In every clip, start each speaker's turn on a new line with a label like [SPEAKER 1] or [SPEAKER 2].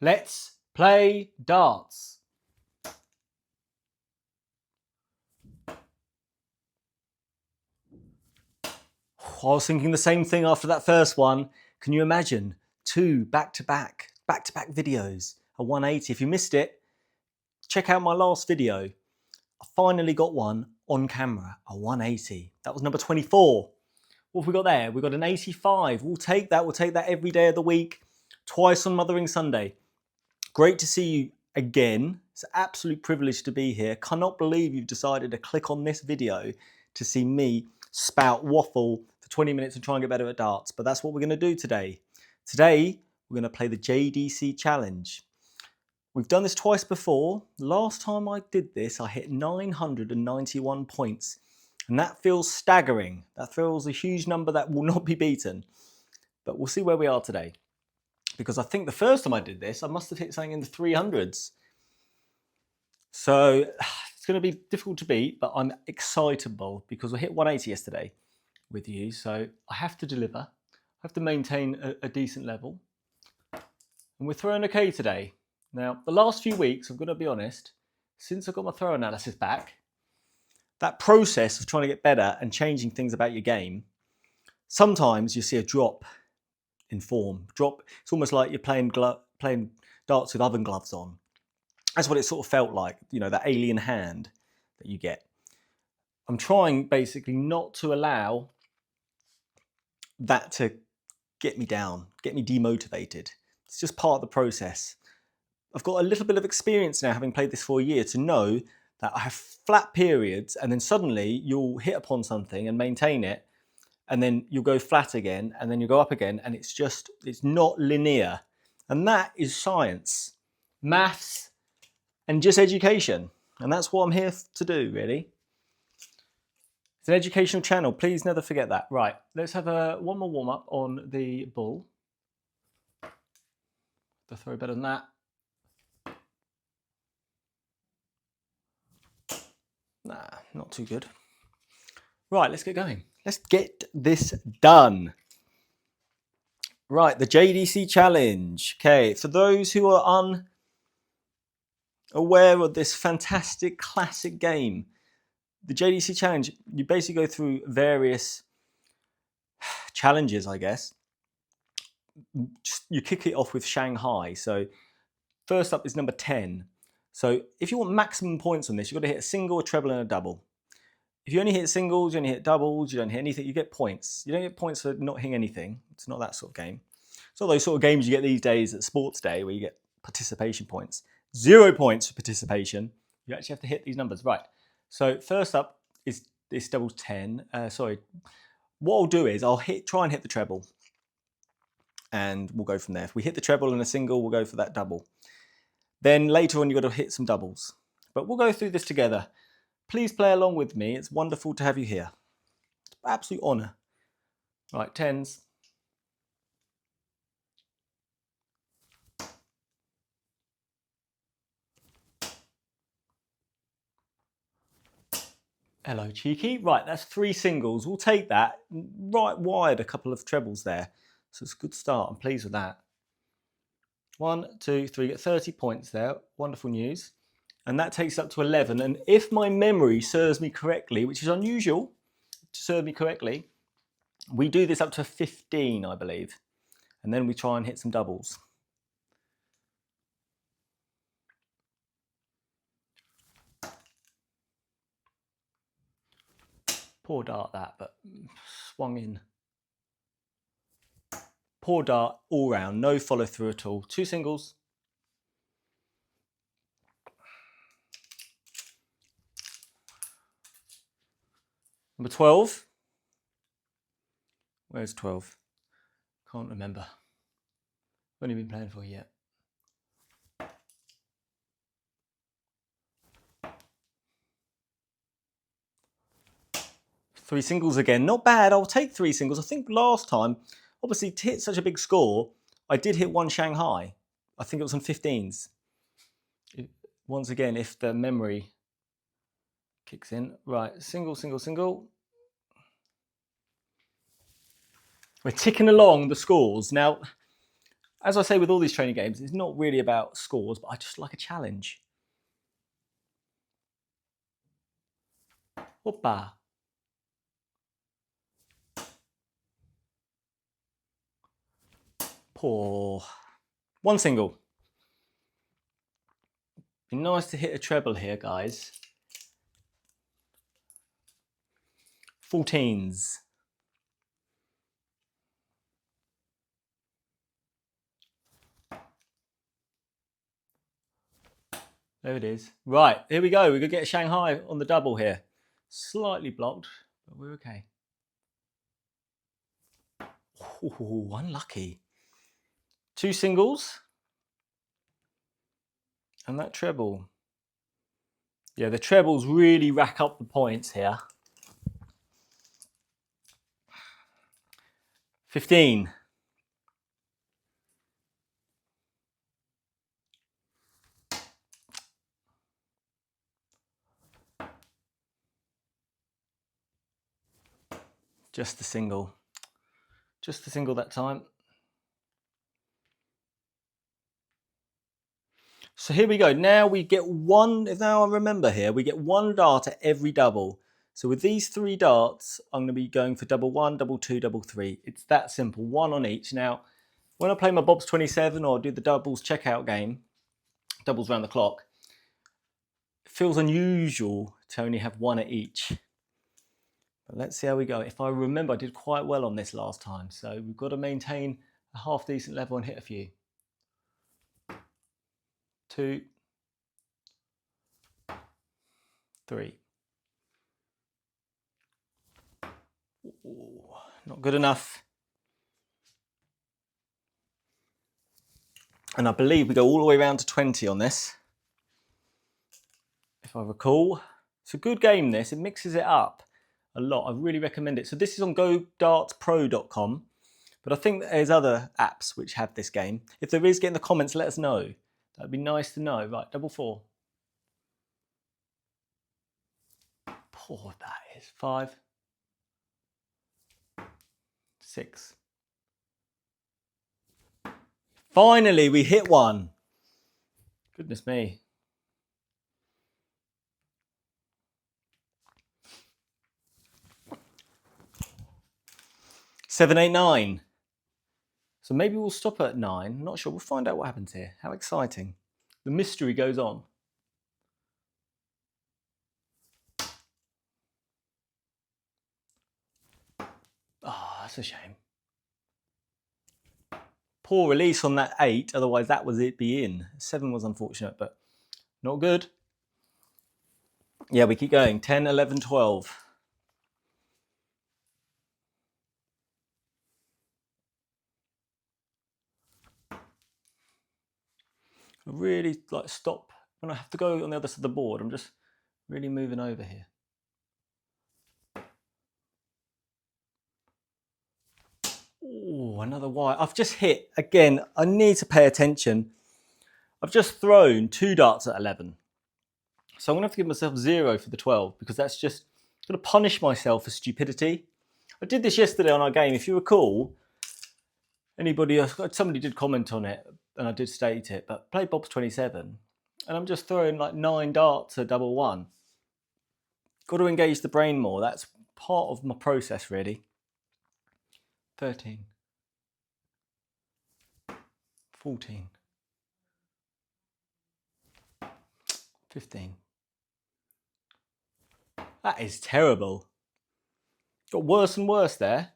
[SPEAKER 1] Let's play darts. I was thinking the same thing after that first one. Can you imagine? 2 back-to-back videos, a 180. If you missed it, check out my last video. I finally got one on camera, a 180. That was number 24. What have we got there? We've got an 85. We'll take that. We'll take that every day of the week, twice on Mothering Sunday. Great to see you again. It's an absolute privilege to be here. Cannot believe you've decided to click on this video to see me spout waffle for 20 minutes and try and get better at darts. But that's what we're going to do today. Today, we're going to play the JDC challenge. We've done this twice before. Last time I did this, I hit 991 points. And that feels staggering. That feels a huge number that will not be beaten. But we'll see where we are today. Because I think the first time I did this, I must have hit something in the 300s. So it's going to be difficult to beat, but I'm excitable because I hit 180 yesterday with you. So I have to deliver. I have to maintain a decent level. And we're throwing okay today. Now, the last few weeks, I'm going to be honest, since I got my throw analysis back, that process of trying to get better and changing things about your game, sometimes you see a drop in form. It's almost like you're playing darts with oven gloves on. That's what it sort of felt like, you know, that alien hand that you get. I'm trying basically not to allow that to get me down, get me demotivated. It's just part of the process. I've got a little bit of experience now, having played this for a year, to know that I have flat periods and then suddenly you'll hit upon something and maintain it, and then you'll go flat again and then you go up again, and it's not linear. And that is science, maths, and just education. And that's what I'm here to do, really. It's an educational channel. Please never forget that. Right, let's have one more warm-up on the bull. The throw better than that. Nah, not too good. Right, let's get going. Let's get this done. Right, the JDC challenge. Okay, for those who are unaware of this fantastic classic game, the JDC challenge, you basically go through various challenges, I guess. You kick it off with Shanghai. So first up is number 10. So if you want maximum points on this, you've got to hit a single, a treble, and a double. If you only hit singles, you only hit doubles, you don't hit anything, you get points. You don't get points for not hitting anything. It's not that sort of game. It's not those sort of games you get these days at Sports Day where you get participation points. 0 points for participation. You actually have to hit these numbers. Right. So first up is this doubles 10. What I'll do is I'll try and hit the treble. And we'll go from there. If we hit the treble and a single, we'll go for that double. Then later on, you've got to hit some doubles. But we'll go through this together. Please play along with me. It's wonderful to have you here. It's an absolute honour. Right, tens. Hello, cheeky. Right, that's 3 singles. We'll take that. Right wide, a couple of trebles there. So it's a good start. I'm pleased with that. 1, 2, 3, get 30 points there. Wonderful news. And that takes up to 11. And if my memory serves me correctly, which is unusual to serve me correctly, we do this up to 15, I believe. And then we try and hit some doubles. Poor dart that, but swung in. Poor dart all round, no follow through at all. 2 singles. Number 12. Where's 12? Can't remember. Only been playing for yet. Three singles again. Not bad. I'll take 3 singles. I think last time, obviously, to hit such a big score, I did hit 1 Shanghai. I think it was on 15s. Once again, if the memory kicks in. Right, single, single, single. We're ticking along the scores. Now, as I say with all these training games, it's not really about scores, but I just like a challenge. Hoppa. Poor. One single. Be nice to hit a treble here, guys. 14s. There it is. Right, here we go. We're going to get Shanghai on the double here. Slightly blocked, but we're okay. Ooh, unlucky. 2 singles. And that treble. Yeah, the trebles really rack up the points here. 15. Just a single. Just a single that time. So here we go. Now we get one, now I remember here, we get 1 dart at every double. So with these 3 darts, I'm going to be going for double 1, double 2, double 3. It's that simple, 1 on each. Now, when I play my Bob's 27 or do the doubles checkout game, doubles round the clock, it feels unusual to only have 1 at each. But let's see how we go. If I remember, I did quite well on this last time. So we've got to maintain a half decent level and hit a few. 2, 3. Ooh, not good enough. And I believe we go all the way around to 20 on this, if I recall. It's a good game, this. It mixes it up a lot. I really recommend it. So this is on GoDartsPro.com, but I think there's other apps which have this game. If there is, get in the comments, let us know. That'd be nice to know. Right, double 4. Poor that is. 5, 6. Finally, we hit 1. Goodness me. Seven, 8, 9. So maybe we'll stop at 9. I'm not sure. We'll find out what happens here. How exciting. The mystery goes on. Oh, that's a shame. Poor release on that 8, otherwise that was it be in. 7 was unfortunate, but not good. Yeah, we keep going. 10, 11, 12. I really like stop when I have to go on the other side of the board. I'm just really moving over here. Oh, another wire. I've just hit, again, I need to pay attention. I've just thrown 2 darts at 11. So I'm going to have to give myself 0 for the 12 because that's just going to punish myself for stupidity. I did this yesterday on our game. If you recall, somebody did comment on it and I did state it, but play Bob's 27 and I'm just throwing like 9 darts at double 1. Got to engage the brain more. That's part of my process, really. 13. 14. 15. That is terrible. Got worse and worse there.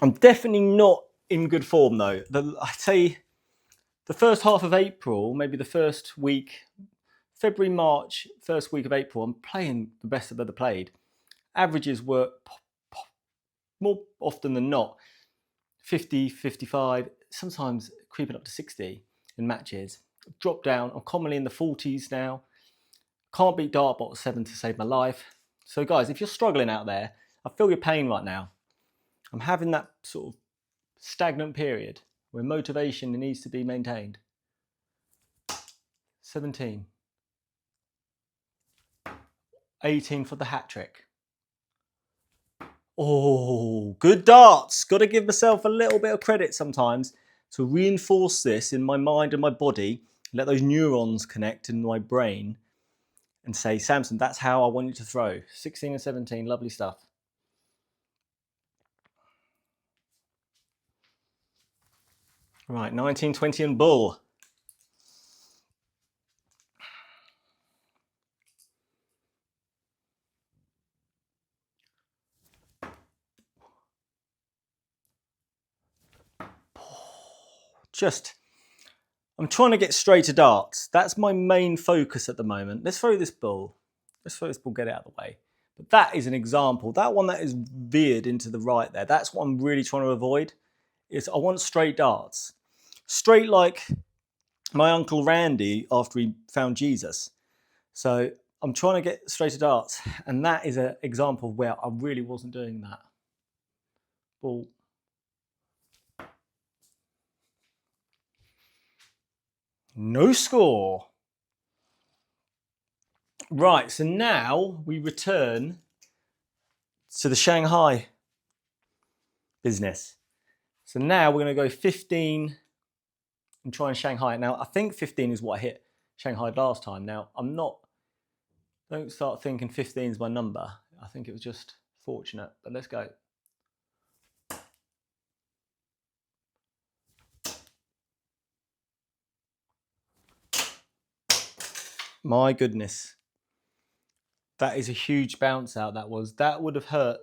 [SPEAKER 1] I'm definitely not in good form though. I'd say the first half of April, maybe the first week, February, March, first week of April, I'm playing the best I've ever played. Averages were more often than not 50, 55, sometimes creeping up to 60 in matches. Dropped down. I'm commonly in the 40s now. Can't beat Dartbot 7 to save my life. So guys, if you're struggling out there, I feel your pain right now. I'm having that sort of stagnant period where motivation needs to be maintained. 17. 18 for the hat trick. Oh, good darts. Got to give myself a little bit of credit sometimes to reinforce this in my mind and my body, let those neurons connect in my brain and say, Samson, that's how I want you to throw. 16 and 17, lovely stuff. Right, 19, 20 and bull. I'm trying to get straighter darts. That's my main focus at the moment. Let's throw this bull. Let's throw this bull, get it out of the way. But that is an example. That one that is veered into the right there, that's what I'm really trying to avoid. I want straight darts. Straight like my Uncle Randy after he found Jesus. So I'm trying to get straighter darts. And that is an example of where I really wasn't doing that. Ball. No score. Right, so now we return to the Shanghai business. So now we're going to go 15 and try and Shanghai it. Now, I think 15 is what I hit Shanghai last time. Now, don't start thinking 15 is my number. I think it was just fortunate, but let's go. My goodness. That is a huge bounce out, that was. That would have hurt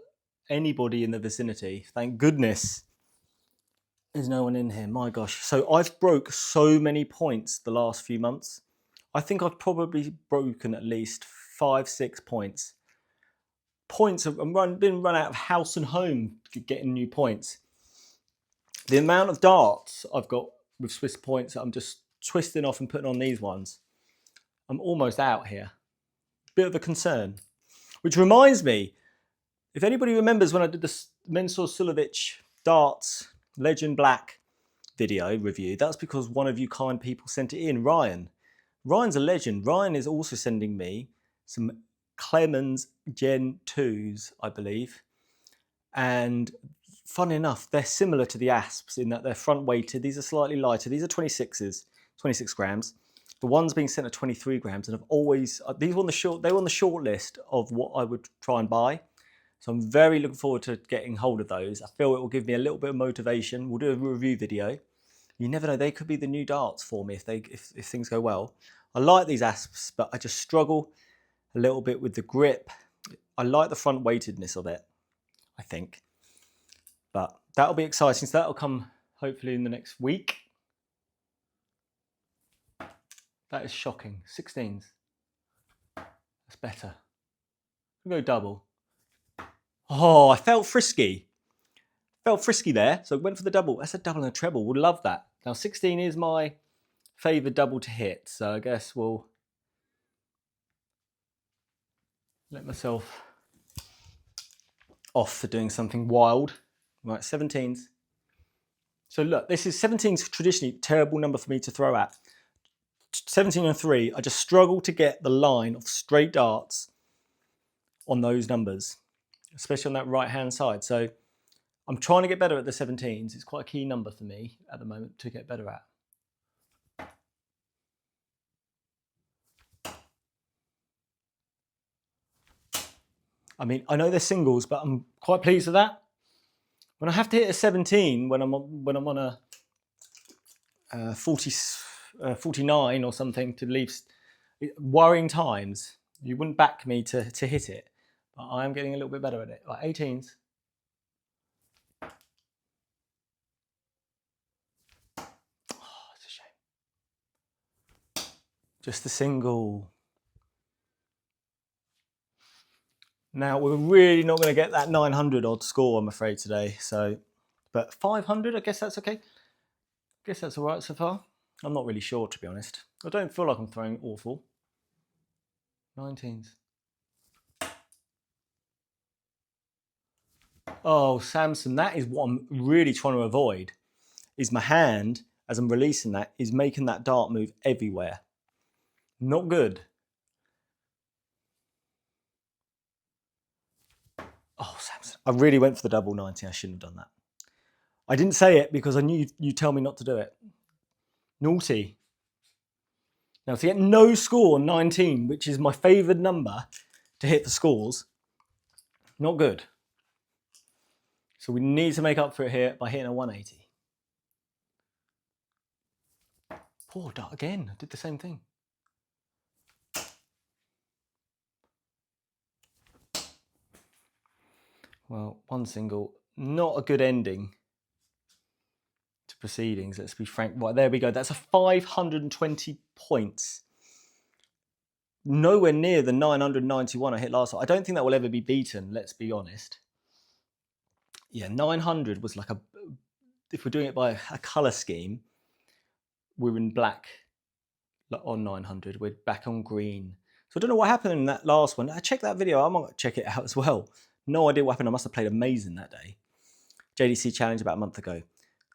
[SPEAKER 1] anybody in the vicinity. Thank goodness there's no one in here. My gosh. So I've broke so many points the last few months. I think I've probably broken at least 5, 6 points. I've been run out of house and home getting new points. The amount of darts I've got with Swiss points that I'm just twisting off and putting on these ones, I'm almost out here. Bit of a concern. Which reminds me, if anybody remembers when I did the Mensur Suljovic darts Legend Black video review, that's because one of you kind people sent it in, Ryan. Ryan's a legend. Ryan is also sending me some Clemens Gen 2s, I believe. And fun enough, they're similar to the Asps in that they're front weighted. These are slightly lighter. These are 26s, 26 grams. The ones being sent are 23 grams, and I've always, they were on the short list of what I would try and buy. So I'm very looking forward to getting hold of those. I feel it will give me a little bit of motivation. We'll do a review video. You never know, they could be the new darts for me if things go well. I like these Asps, but I just struggle a little bit with the grip. I like the front weightedness of it, I think. But that'll be exciting. So that'll come hopefully in the next week. That is shocking. 16s. That's better. We'll go double. Oh, I felt frisky. Felt frisky there, so went for the double. That's a double and a treble. Would love that. Now 16 is my favoured double to hit, so I guess we'll let myself off for doing something wild. Right, 17s. So look, this is 17's traditionally a terrible number for me to throw at. 17 and 3, I just struggle to get the line of straight darts on those numbers, especially on that right hand side. So I'm trying to get better at the 17s. It's quite a key number for me at the moment to get better at. I mean, I know they're singles, but I'm quite pleased with that. When I have to hit a 17, when I'm on a 49 or something to leave, worrying times, you wouldn't back me to hit it. But I am getting a little bit better at it. Like 18s. Oh, it's a shame. Just the single. Now, we're really not going to get that 900 odd score, I'm afraid, today. So, but 500, I guess that's okay. I guess that's all right so far. I'm not really sure, to be honest. I don't feel like I'm throwing awful. 19s. Oh, Samson, that is what I'm really trying to avoid, is my hand, as I'm releasing that, is making that dart move everywhere. Not good. Oh, Samson, I really went for the double 90. I shouldn't have done that. I didn't say it because I knew you'd tell me not to do it. Naughty. Now, to get no score on 19, which is my favoured number to hit the scores, not good. So we need to make up for it here by hitting a 180. Poor dart again. I did the same thing. Well, one single, not a good ending to proceedings. Let's be frank. Right, there we go. That's a 520 points. Nowhere near the 991 I hit last time. I don't think that will ever be beaten, let's be honest. Yeah, 900 was like if we're doing it by a colour scheme, we're in black on 900. We're back on green. So I don't know what happened in that last one. I checked that video. I might check it out as well. No idea what happened. I must have played amazing that day. JDC challenge about a month ago.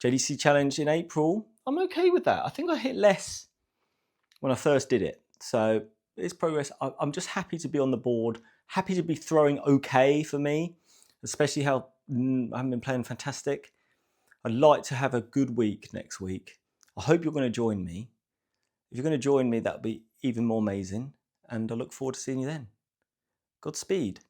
[SPEAKER 1] JDC challenge in April. I'm okay with that. I think I hit less when I first did it. So it's progress. I'm just happy to be on the board. Happy to be throwing okay for me, especially how I haven't been playing fantastic. I'd like to have a good week next week. I hope you're going to join me. If you're going to join me, that'll be even more amazing. And I look forward to seeing you then. Godspeed.